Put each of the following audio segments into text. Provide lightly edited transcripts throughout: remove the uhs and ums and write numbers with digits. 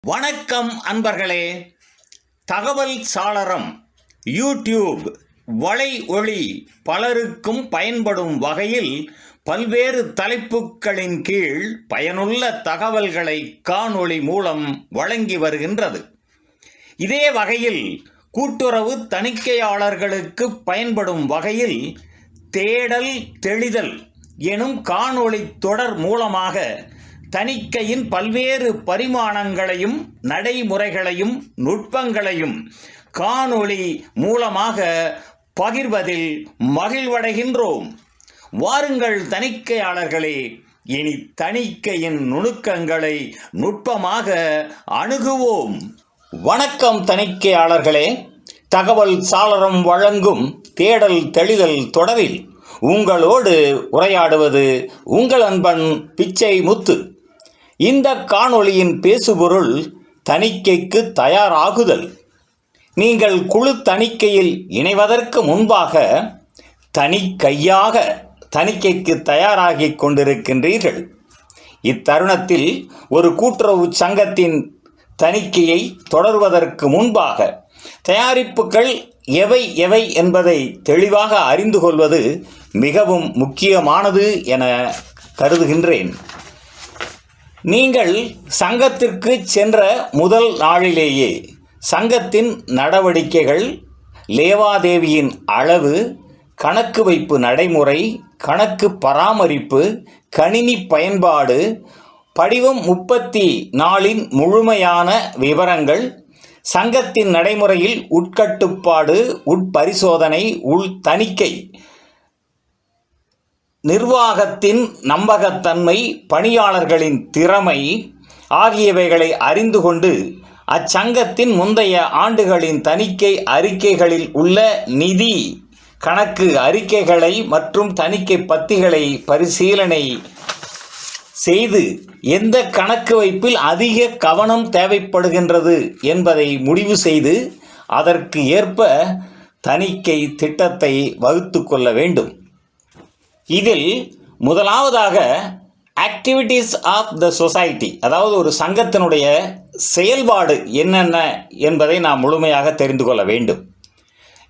வணக்கம் அன்பர்களே. தகவல் சாளரம் யூடியூப் வலை ஒளி பலருக்கும் பயன்படும் வகையில் பல்வேறு தலைப்புகளின் கீழ் பயனுள்ள தகவல்களை காணொளி மூலம் வழங்கி வருகின்றது. இதே வகையில் கூட்டுறவு தணிக்கையாளர்களுக்கு பயன்படும் வகையில் தேடல் தெளிதல் எனும் காணொளி தொடர் மூலமாக தணிக்கையின் பல்வேறு பரிமாணங்களையும் நடைமுறைகளையும் நுட்பங்களையும் காணொளி மூலமாக பகிர்வதில் மகிழ்வடைகின்றோம். வாருங்கள் தணிக்கையாளர்களே, இனி தணிக்கையின் நுணுக்கங்களை நுட்பமாக அணுகுவோம். வணக்கம் தணிக்கையாளர்களே. தகவல் சாளரம் வழங்கும் தேடல் தெளிதல் தொடரில் உங்களோடு உரையாடுவது உங்கள் அன்பன் பிச்சை முத்து. இந்த காணொளியின் பேசுபொருள் தணிக்கைக்கு தயாராகுதல். நீங்கள் குழு தணிக்கையில் இணைவதற்கு முன்பாக தணிக்கையாக தணிக்கைக்கு தயாராகி கொண்டிருக்கின்றீர்கள். இத்தருணத்தில் ஒரு கூட்டுறவு சங்கத்தின் தணிக்கையை தொடர்வதற்கு முன்பாக தயாரிப்புகள் எவை எவை என்பதை தெளிவாக அறிந்து கொள்வது மிகவும் முக்கியமானது என கருதுகின்றேன். நீங்கள் சங்கத்திற்கு சென்ற முதல் நாளிலேயே சங்கத்தின் நடவடிக்கைகள், லேவாதேவியின் அளவு, கணக்கு வைப்பு நடைமுறை, கணக்கு பராமரிப்பு, கணினி பயன்பாடு, படிவம் 34 முழுமையான விவரங்கள், சங்கத்தின் நடைமுறையில் உட்கட்டுப்பாடு, உட்பரிசோதனை, உள் தணிக்கை, நிர்வாகத்தின் நம்பகத்தன்மை, பணியாளர்களின் திறமை ஆகியவைகளை அறிந்து கொண்டு அச்சங்கத்தின் முந்தைய ஆண்டுகளின் தணிக்கை அறிக்கைகளில் உள்ள நிதி கணக்கு அறிக்கைகளை மற்றும் தணிக்கை பத்திகளை பரிசீலனை செய்து எந்த கணக்கு வைப்பில் அதிக கவனம் தேவைப்படுகின்றது என்பதை முடிவு செய்து அதற்கு ஏற்ப தணிக்கை திட்டத்தை வகுத்து கொள்ள வேண்டும். இதில் முதலாவதாக ஆக்டிவிட்டீஸ் ஆஃப் த சொசைட்டி, அதாவது ஒரு சங்கத்தினுடைய செயல்பாடு என்னென்ன என்பதை நாம் முழுமையாக தெரிந்து கொள்ள வேண்டும்.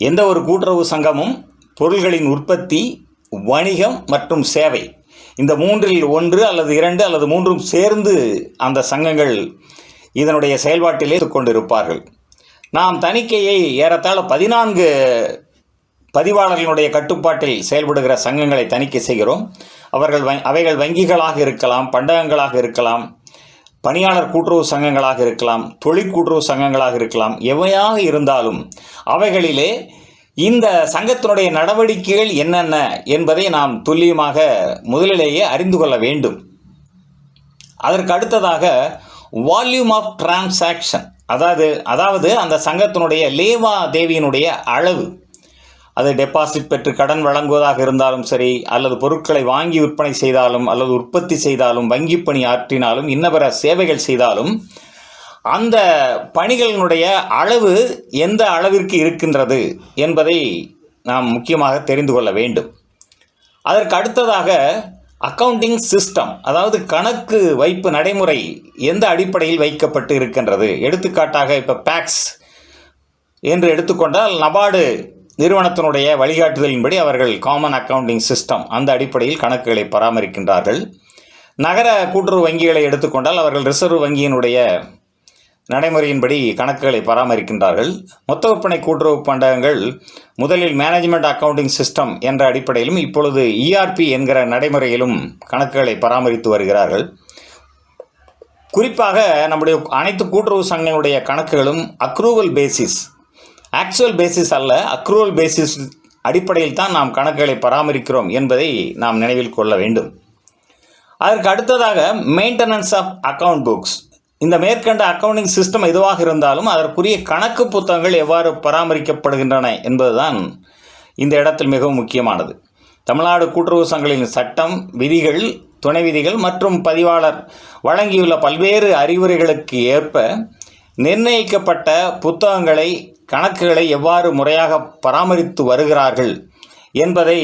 எந்த ஒரு கூட்டுறவு சங்கமும் பொருள்களின் உற்பத்தி, வணிகம் மற்றும் சேவை, இந்த மூன்றில் ஒன்று அல்லது இரண்டு அல்லது மூன்றும் சேர்ந்து அந்த சங்கங்கள் இதனுடைய செயல்பாட்டிலே கொண்டிருப்பார்கள். நாம் தணிக்கையை ஏறத்தாழ 14 பதிவாளர்களுடைய கட்டுப்பாட்டில் செயல்படுகிற சங்கங்களை தணிக்கை செய்கிறோம். அவைகள் வங்கிகளாக இருக்கலாம், பண்டகங்களாக இருக்கலாம், பணியாளர் கூட்டுறவு சங்கங்களாக இருக்கலாம், தொழிற்கூட்டுறவு சங்கங்களாக இருக்கலாம். எவையாக இருந்தாலும் அவைகளிலே இந்த சங்கத்தினுடைய நடவடிக்கைகள் என்னென்ன என்பதை நாம் துல்லியமாக முதலிலேயே அறிந்து கொள்ள வேண்டும். அதற்கு அடுத்ததாக வால்யூம் ஆஃப் டிரான்சாக்ஷன், அதாவது அந்த சங்கத்தினுடைய லேவாதேவியினுடைய அளவு, அது டெபாசிட் பெற்று கடன் வழங்குவதாக இருந்தாலும் சரி, அல்லது பொருட்களை வாங்கி விற்பனை செய்தாலும், அல்லது உற்பத்தி செய்தாலும், வங்கி பணி ஆற்றினாலும், இன்னபிற சேவைகள் செய்தாலும் அந்த பணிகளினுடைய அளவு எந்த அளவிற்கு இருக்கின்றது என்பதை நாம் முக்கியமாக தெரிந்து கொள்ள வேண்டும். அதற்கு அடுத்ததாக அக்கவுண்டிங் சிஸ்டம், அதாவது கணக்கு வைப்பு நடைமுறை எந்த அடிப்படையில் வைக்கப்பட்டு இருக்கின்றது. எடுத்துக்காட்டாக இப்போ பேக்ஸ் என்று எடுத்துக்கொண்டால் நபார்டு நிறுவனத்தினுடைய வழிகாட்டுதலின்படி அவர்கள் காமன் அக்கவுண்டிங் சிஸ்டம் அந்த அடிப்படையில் கணக்குகளை பராமரிக்கின்றார்கள். நகர கூட்டுறவு வங்கிகளை எடுத்துக்கொண்டால் அவர்கள் ரிசர்வ் வங்கியினுடைய நடைமுறையின்படி கணக்குகளை பராமரிக்கின்றார்கள். மொத்த விற்பனை கூட்டுறவு பண்டகங்கள் முதலில் மேனேஜ்மெண்ட் அக்கவுண்டிங் சிஸ்டம் என்ற அடிப்படையிலும் இப்பொழுது இஆர்பி என்கிற நடைமுறையிலும் கணக்குகளை பராமரித்து வருகிறார்கள். குறிப்பாக நம்முடைய அனைத்து கூட்டுறவு சங்கங்களுடைய கணக்குகளும் அக்ரூவல் பேசிஸ், ஆக்சுவல் பேசிஸ் அல்ல, அக்ரூவல் பேசிஸ் அடிப்படையில் தான் நாம் கணக்குகளை பராமரிக்கிறோம் என்பதை நாம் நினைவில் கொள்ள வேண்டும். அதற்கு அடுத்ததாக மெயின்டெனன்ஸ் ஆஃப் அக்கவுண்ட் புக்ஸ். இந்த மேற்கண்ட அக்கவுண்டிங் சிஸ்டம் எதுவாக இருந்தாலும் அதற்குரிய கணக்கு புத்தகங்கள் எவ்வாறு பராமரிக்கப்படுகின்றன என்பதுதான் இந்த இடத்தில் மிகவும் முக்கியமானது. தமிழ்நாடு கூட்டுறவு சங்கங்களின் சட்டம், விதிகள், துணை விதிகள் மற்றும் பதிவாளர் வழங்கியுள்ள பல்வேறு அறிவுரைகளுக்கு ஏற்ப நிர்ணயிக்கப்பட்ட புத்தகங்களை, கணக்குகளை எவ்வாறு முறையாக பராமரித்து வருகிறார்கள் என்பதை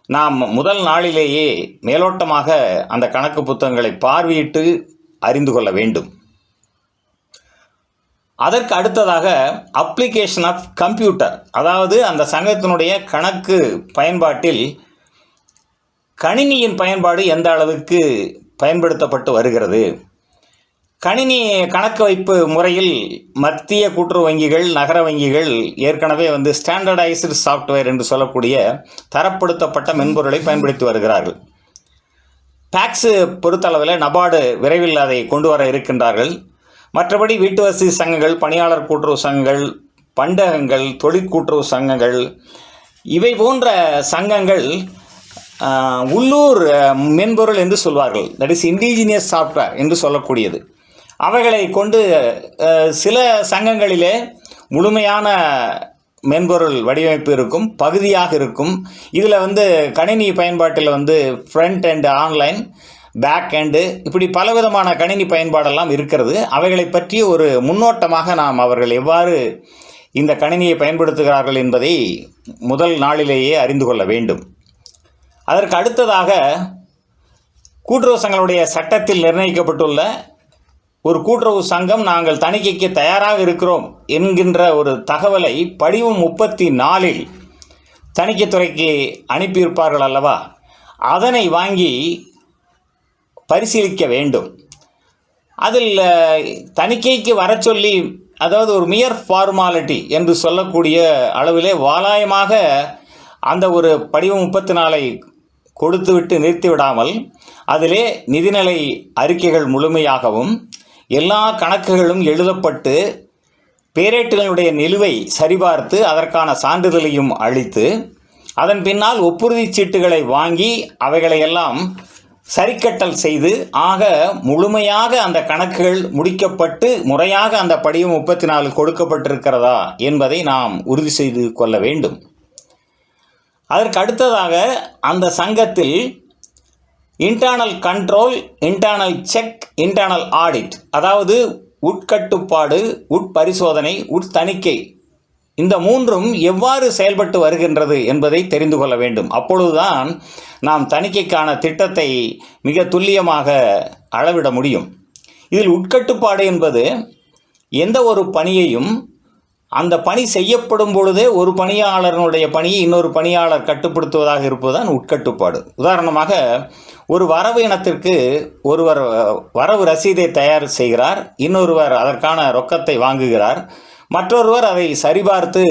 நாம் முதல் நாளிலேயே மேலோட்டமாக அந்த கணக்கு புத்தகங்களை பார்வையிட்டு அறிந்து கொள்ள வேண்டும். அதற்கு அடுத்ததாக அப்ளிகேஷன் ஆஃப் கம்ப்யூட்டர், அதாவது அந்த சங்கத்தினுடைய கணக்கு பயன்பாட்டில் கணினியின் பயன்பாடு எந்த அளவுக்கு பயன்படுத்தப்பட்டு வருகிறது. கணினி கணக்கு வைப்பு முறையில் மத்திய கூட்டுறவு வங்கிகள், நகர வங்கிகள் ஏற்கனவே ஸ்டாண்டர்டைஸ்டு சாஃப்ட்வேர் என்று சொல்லக்கூடிய தரப்படுத்தப்பட்ட மென்பொருளை பயன்படுத்தி வருகிறார்கள். டாக்ஸு பொறுத்தளவில் நபார்டு விரைவில் அதை கொண்டு வர இருக்கின்றார்கள். மற்றபடி வீட்டு வசதி சங்கங்கள், பணியாளர் கூட்டுறவு சங்கங்கள், பண்டகங்கள், தொழிற்கூட்டுறவு சங்கங்கள், இவை போன்ற சங்கங்கள் உள்ளூர் மென்பொருள் என்று சொல்வார்கள், தட் இஸ் இண்டிஜினியஸ் சாஃப்ட்வேர் என்று சொல்லக்கூடியது. அவைகளை கொண்டு சில சங்கங்களிலே முழுமையான மென்பொருள் வடிவமைப்பு இருக்கும், பகுதியாக இருக்கும். இதில் கணினி பயன்பாட்டில் front and online, back end, இப்படி பலவிதமான கணினி பயன்பாடெல்லாம் இருக்கிறது. அவைகளை பற்றி ஒரு முன்னோட்டமாக நாம் அவர்கள் எவ்வாறு இந்த கணினியை பயன்படுத்துகிறார்கள் என்பதை முதல் நாளிலேயே அறிந்து கொள்ள வேண்டும். அதற்கு அடுத்ததாக கூட்டுறவு சங்கங்களுடைய சட்டத்தில் நிர்ணயிக்கப்பட்டுள்ள ஒரு கூட்டுறவு சங்கம் நாங்கள் தணிக்கைக்கு தயாராக இருக்கிறோம் என்கின்ற ஒரு தகவலை படிவம் 34 தணிக்கைத்துறைக்கு அனுப்பியிருப்பார்கள் அல்லவா, அதனை வாங்கி பரிசீலிக்க வேண்டும். அதில் தணிக்கைக்கு வர சொல்லி, அதாவது ஒரு மியர் ஃபார்மாலிட்டி என்று சொல்லக்கூடிய அளவிலே வாலாயமாக அந்த ஒரு படிவம் 34 கொடுத்துவிட்டு நிறுத்திவிடாமல் அதிலே நிதிநிலை அறிக்கைகள் முழுமையாகவும் எல்லா கணக்குகளும் எழுதப்பட்டு பேரேட்டுகளுடைய நிலுவை சரிபார்த்து அதற்கான சான்றிதழையும் அளித்து அதன் பின்னால் ஒப்புறுதி சீட்டுகளை வாங்கி அவைகளையெல்லாம் சரிக்கட்டல் செய்து ஆக முழுமையாக அந்த கணக்குகள் முடிக்கப்பட்டு முறையாக அந்த படிவம் 34 கொடுக்கப்பட்டிருக்கிறதா என்பதை நாம் உறுதி செய்து கொள்ள வேண்டும். அதற்கு அடுத்ததாக அந்த சங்கத்தில் internal control, internal check, internal audit, அதாவது உட்கட்டுப்பாடு, உட்பரிசோதனை, உட்தணிக்கை, இந்த மூன்றும் எவ்வாறு செயல்பட்டு வருகின்றது என்பதை தெரிந்து கொள்ள வேண்டும். அப்பொழுதுதான் நாம் தணிக்கைக்கான திட்டத்தை மிக துல்லியமாக அளவிட முடியும். இதில் உட்கட்டுப்பாடு என்பது எந்த ஒரு பணியையும் அந்த பணி செய்யப்படும் பொழுதே ஒரு பணியாளர்களுடைய பணியை இன்னொரு பணியாளர் கட்டுப்படுத்துவதாக இருப்பதுதான் உட்கட்டுப்பாடு. உதாரணமாக, ஒரு வரவு இனத்திற்கு ஒருவர் வரவு ரசீதை தயார் செய்கிறார், இன்னொருவர் அதற்கான ரொக்கத்தை வாங்குகிறார், மற்றொருவர் அதை சரிபார்த்து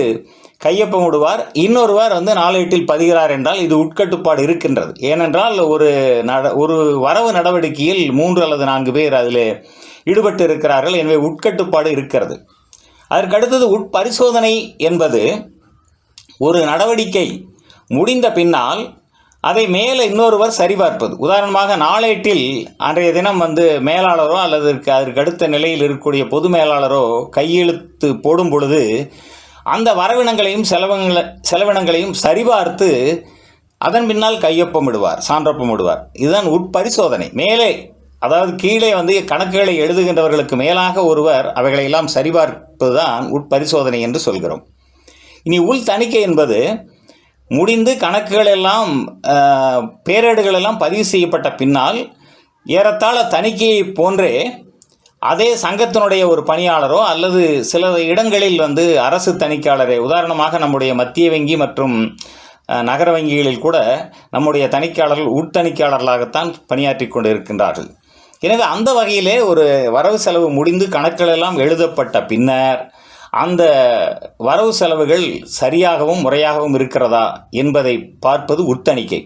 கையொப்பமிடுவார், இன்னொருவர் நாளேட்டில் பதிகிறார் என்றால் இது உட்கட்டுப்பாடு இருக்கின்றது. ஏனென்றால் ஒரு வரவு நடவடிக்கையில் 3 அல்லது 4 பேர் அதில் ஈடுபட்டு இருக்கிறார்கள். எனவே உட்கட்டுப்பாடு இருக்கிறது. அதற்கடுத்தது உட்பரிசோதனை என்பது ஒரு நடவடிக்கை முடிந்த பின்னால் அதை மேலே இன்னொருவர் சரிபார்ப்பது. உதாரணமாக, நாளேட்டில் அன்றைய தினம் மேலாளரோ அல்லது அதற்கு அடுத்த நிலையில் இருக்கக்கூடிய பொது மேலாளரோ கையெழுத்து போடும் பொழுது அந்த வரவினங்களையும் செலவினங்களையும் சரிபார்த்து அதன் பின்னால் கையொப்பமிடுவார், சான்றொப்பமிடுவார். இதுதான் உட்பரிசோதனை. மேலே, அதாவது கீழே கணக்குகளை எழுதுகின்றவர்களுக்கு மேலாக ஒருவர் அவைகளையெல்லாம் சரிபார்ப்பது தான் உட்பரிசோதனை என்று சொல்கிறோம். இனி உள் தணிக்கை என்பது முடிந்து கணக்குகள் எல்லாம் பேரேடுகள் எல்லாம் பதிவு செய்யப்பட்ட பின்னால் ஏறத்தாழ தணிக்கையை போன்றே அதே சங்கத்தினுடைய ஒரு பணியாளரோ அல்லது சில இடங்களில் அரசு தணிக்கையாளரே, உதாரணமாக நம்முடைய மத்திய வங்கி மற்றும் நகர வங்கிகளில் கூட நம்முடைய தணிக்கையாளர்கள் உட்தணிக்கையாளர்களாகத்தான் பணியாற்றி கொண்டு இருக்கின்றார்கள். எனவே அந்த வகையிலே ஒரு வரவு செலவு முடிந்து கணக்குகள் எல்லாம் எழுதப்பட்ட பின்னர் அந்த வரவு செலவுகள் சரியாகவும் முறையாகவும் இருக்கிறதா என்பதை பார்ப்பது உட்தணிக்கை.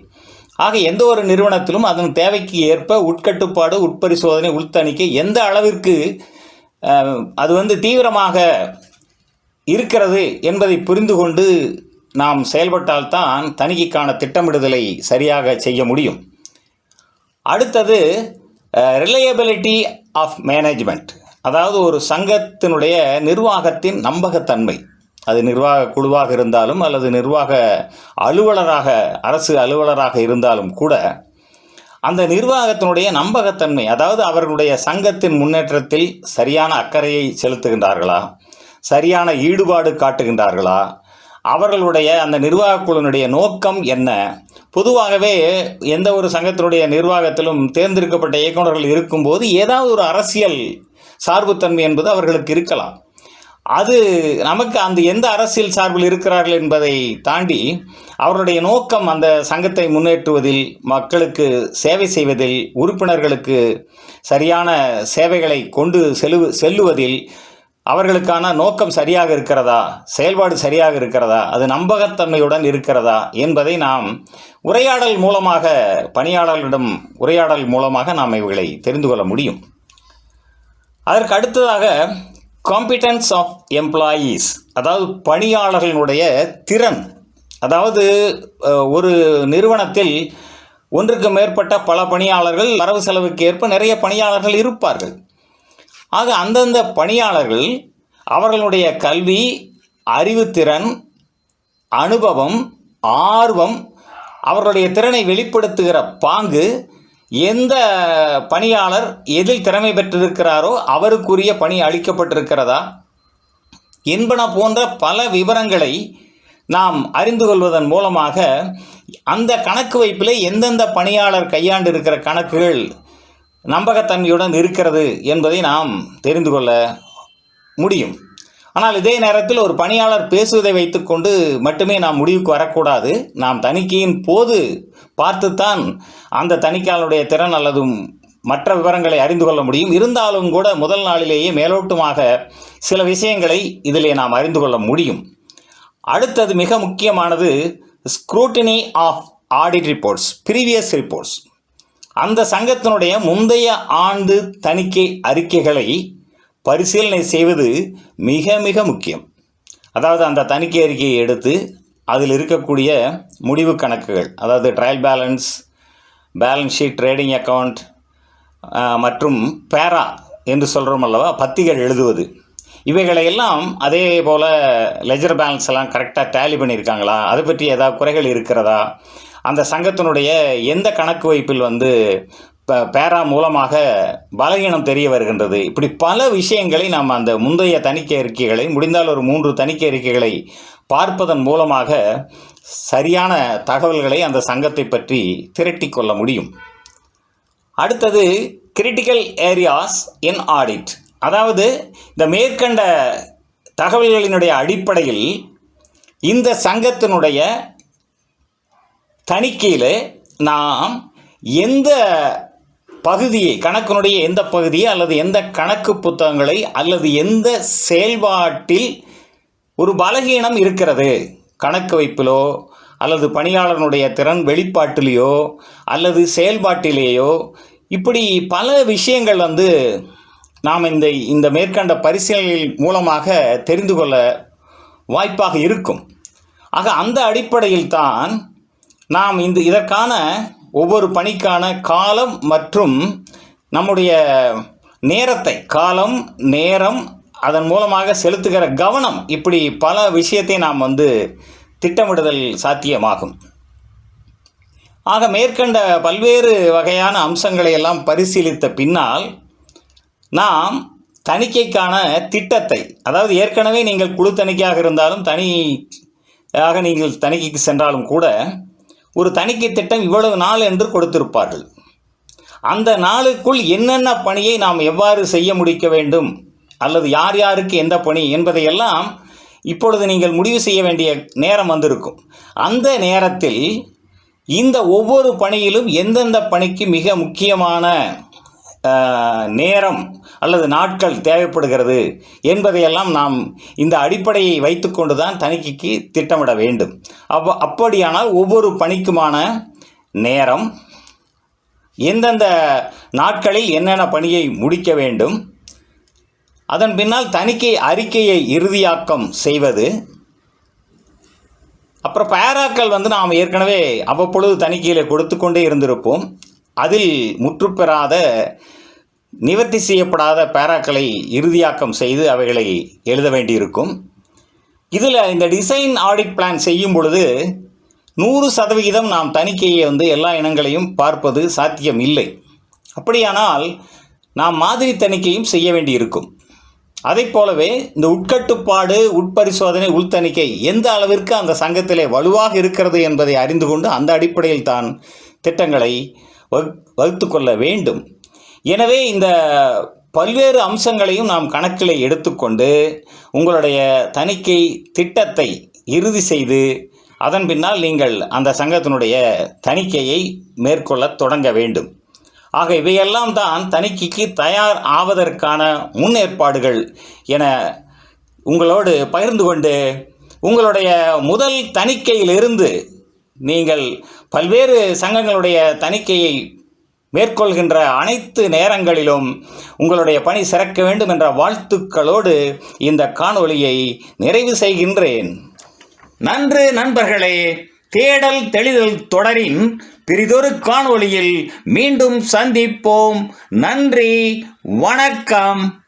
ஆக எந்த ஒரு நிறுவனத்திலும் அதன் தேவைக்கு ஏற்ப உட்கட்டுப்பாடு, உட்பரிசோதனை, உள்தணிக்கை எந்த அளவிற்கு அது தீவிரமாக இருக்கிறது என்பதை புரிந்து கொண்டு நாம் செயல்பட்டால்தான் தணிக்கைக்கான திட்டமிடுதலை சரியாக செய்ய முடியும். அடுத்தது ரிலையபிலிட்டி ஆஃப் மேனேஜ்மெண்ட், அதாவது ஒரு சங்கத்தினுடைய நிர்வாகத்தின் நம்பகத்தன்மை. அது நிர்வாக குழுவாக இருந்தாலும் அல்லது நிர்வாக அலுவலராக, அரசு அலுவலராக இருந்தாலும் கூட அந்த நிர்வாகத்தினுடைய நம்பகத்தன்மை, அதாவது அவர்களுடைய சங்கத்தின் முன்னேற்றத்தில் சரியான அக்கறையை செலுத்துகின்றார்களா, சரியான ஈடுபாடு காட்டுகின்றார்களா, அவர்களுடைய அந்த நிர்வாக குழுவினுடைய நோக்கம் என்ன. பொதுவாகவே எந்த ஒரு சங்கத்தினுடைய நிர்வாகத்திலும் தேர்ந்தெடுக்கப்பட்ட இயக்குநர்கள் இருக்கும்போது ஏதாவது ஒரு அரசியல் சார்புத்தன்மை என்பது அவர்களுக்கு இருக்கலாம். அது நமக்கு அந்த எந்த அரசியல் சார்பில் இருக்கிறார்கள் என்பதை தாண்டி அவருடைய நோக்கம் அந்த சங்கத்தை முன்னேற்றுவதில், மக்களுக்கு சேவை செய்வதில், உறுப்பினர்களுக்கு சரியான சேவைகளை கொண்டு செல்லுவதில் அவர்களுக்கான நோக்கம் சரியாக இருக்கிறதா, செயல்பாடு சரியாக இருக்கிறதா, அது நம்பகத்தன்மையுடன் இருக்கிறதா என்பதை நாம் உரையாடல் மூலமாக, பணியாளர்களிடம் உரையாடல் மூலமாக நாம் இவைகளை தெரிந்து கொள்ள முடியும். அதற்கு அடுத்ததாக காம்பிடன்ஸ் ஆஃப் எம்ப்ளாயீஸ், அதாவது பணியாளர்களுடைய திறன். அதாவது ஒரு நிறுவனத்தில் ஒன்றுக்கு மேற்பட்ட பல பணியாளர்கள், வரவு செலவுக்கு ஏற்ப நிறைய பணியாளர்கள் இருப்பார்கள். ஆக அந்தந்த பணியாளர்கள் அவர்களுடைய கல்வி, அறிவுத்திறன், அனுபவம், ஆர்வம், அவர்களுடைய திறனை வெளிப்படுத்துகிற பாங்கு, எந்த பணியாளர் எதில் திறமை பெற்றிருக்கிறாரோ அவருக்குரிய பணி அளிக்கப்பட்டிருக்கிறதா என்பன போன்ற பல விவரங்களை நாம் அறிந்து கொள்வதன் மூலமாக அந்த கணக்கு வைப்பில் எந்தெந்த பணியாளர் கையாண்டு இருக்கிற கணக்குகள் நம்பகத்தன்மையுடன் இருக்கிறது என்பதை நாம் தெரிந்து கொள்ள முடியும். ஆனால் இதே நேரத்தில் ஒரு பணியாளர் பேசுவதை வைத்துக்கொண்டு மட்டுமே நாம் முடிவுக்கு வரக்கூடாது. நாம் தணிக்கையின் போது பார்த்துத்தான் அந்த தணிக்கையாளருடைய திறன் அல்லது மற்ற விவரங்களை அறிந்து கொள்ள முடியும். இருந்தாலும் கூட முதல் நாளிலேயே மேலோட்டமாக சில விஷயங்களை இதிலே நாம் அறிந்து கொள்ள முடியும். அடுத்தது மிக முக்கியமானது scrutiny of audit reports, previous reports. அந்த சங்கத்தினுடைய முந்தைய ஆண்டு தணிக்கை அறிக்கைகளை பரிசீலனை செய்வது மிக மிக முக்கியம். அதாவது அந்த தணிக்கை அறிக்கையை எடுத்து அதில் இருக்கக்கூடிய முடிவு கணக்குகள், அதாவது trial balance, balance sheet, trading account மற்றும் பேரா என்று சொல்கிறோம் அல்லவா, பத்திகள் எழுதுவது, இவைகளையெல்லாம் அதே போல் லெஜர் பேலன்ஸ் எல்லாம் கரெக்டாக டேலி பண்ணியிருக்காங்களா, அதை பற்றி ஏதாவது குறைகள் இருக்கிறதா, அந்த சங்கத்தினுடைய எந்த கணக்கு வைப்பில் பேரா மூலமாக பலகீனம் தெரிய வருகின்றது, இப்படி பல விஷயங்களை நாம் அந்த முந்தைய தணிக்கை அறிக்கைகளை, முடிந்தால் ஒரு 3 தணிக்கை அறிக்கைகளை பார்ப்பதன் மூலமாக சரியான தகவல்களை அந்த சங்கத்தை பற்றி திரட்டி கொள்ள முடியும். அடுத்தது கிரிட்டிக்கல் ஏரியாஸ் இன் ஆடிட். அதாவது இந்த மேற்கண்ட தகவல்களினுடைய அடிப்படையில் இந்த சங்கத்தினுடைய தணிக்கையில் நாம் எந்த பகுதியை, கணக்கினுடைய எந்த பகுதியை அல்லது எந்த கணக்கு புத்தகங்களை அல்லது எந்த செயல்பாட்டில் ஒரு பலகீனம் இருக்கிறது, கணக்கு வைப்பிலோ அல்லது பணியாளர்களுடைய திறன் வெளிப்பாட்டிலேயோ அல்லது செயல்பாட்டிலேயோ, இப்படி பல விஷயங்கள் நாம் இந்த மேற்கண்ட பரிசீலனை மூலமாக தெரிந்து கொள்ள வாய்ப்பாக இருக்கும். ஆக அந்த அடிப்படையில் தான் நாம் இதற்கான ஒவ்வொரு பணிக்கான காலம் மற்றும் நம்முடைய நேரத்தை, காலம், நேரம், அதன் மூலமாக செலுத்துகிற கவனம், இப்படி பல விஷயத்தை நாம் திட்டமிடுதல் சாத்தியமாகும். ஆக மேற்கண்ட பல்வேறு வகையான அம்சங்களை எல்லாம் பரிசீலித்த பின்னால் நாம் தணிக்கைக்கான திட்டத்தை, அதாவது ஏற்கனவே நீங்கள் குழு தணிக்கையாக இருந்தாலும் தனியாக நீங்கள் தணிக்கைக்கு சென்றாலும் கூட ஒரு தணிக்கை திட்டம் இவ்வளவு நாள் என்று கொடுத்திருப்பார்கள். அந்த நாளுக்குள் என்னென்ன பணியை நாம் எவ்வாறு செய்ய முடிக்க வேண்டும் அல்லது யார் யாருக்கு எந்த பணி என்பதையெல்லாம் இப்பொழுது நீங்கள் முடிவு செய்ய வேண்டிய நேரம் வந்திருக்கும். அந்த நேரத்தில் இந்த ஒவ்வொரு பணியிலும் எந்தெந்த பணிக்கு மிக முக்கியமான நேரம் அல்லது நாட்கள் தேவைப்படுகிறது என்பதையெல்லாம் நாம் இந்த அடிப்படையை வைத்துக்கொண்டு தான் தணிக்கைக்கு திட்டமிட வேண்டும். அப்படியானால் ஒவ்வொரு பணிக்குமான நேரம், எந்தெந்த நாட்களில் என்னென்ன பணியை முடிக்க வேண்டும், அதன் பின்னால் தணிக்கை அறிக்கையை இறுதியாக்கம் செய்வது, அப்புறம் பேராக்கள் நாம் ஏற்கனவே அவ்வப்பொழுது தணிக்கையில் கொடுத்து கொண்டே இருந்திருப்போம். அதில் முற்றுப்பெறாத, நிவர்த்தி செய்யப்படாத பேராக்களை இறுதியாக்கம் செய்து அவைகளை எழுத வேண்டியிருக்கும். இதில் இந்த டிசைன் ஆடிட் பிளான் செய்யும் பொழுது 100% நாம் தணிக்கையை எல்லா இனங்களையும் பார்ப்பது சாத்தியம் இல்லை. அப்படியானால் நாம் மாதிரி தணிக்கையும் செய்ய வேண்டியிருக்கும். அதை போலவே இந்த உட்கட்டுப்பாடு, உட்பரிசோதனை, உள்தணிக்கை எந்த அளவிற்கு அந்த சங்கத்திலே வலுவாக இருக்கிறது என்பதை அறிந்து கொண்டு அந்த அடிப்படையில் தான் திட்டங்களை வகுத்து கொள்ள வேண்டும். எனவே இந்த பல்வேறு அம்சங்களையும் நாம் கணக்கில் எடுத்துக்கொண்டு உங்களுடைய தணிக்கை திட்டத்தை இறுதி செய்து அதன் பின்னால் நீங்கள் அந்த சங்கத்தினுடைய தணிக்கையை மேற்கொள்ள தொடங்க வேண்டும். ஆக இவையெல்லாம் தான் தணிக்கைக்கு தயார் ஆவதற்கான முன்னேற்பாடுகள் என உங்களோடு பகிர்ந்து கொண்டு உங்களுடைய முதல் தணிக்கையிலிருந்து நீங்கள் பல்வேறு சங்கங்களுடைய தணிக்கையை மேற்கொள்கின்ற அனைத்து நேரங்களிலும் உங்களுடைய பணி சிறக்க வேண்டும் என்ற வாழ்த்துக்களோடு இந்த காணொளியை நிறைவு செய்கின்றேன். நன்று நண்பர்களே, தேடல் தெளிதல் தொடரின் பிறிதொரு காணொளியில் மீண்டும் சந்திப்போம். நன்றி, வணக்கம்.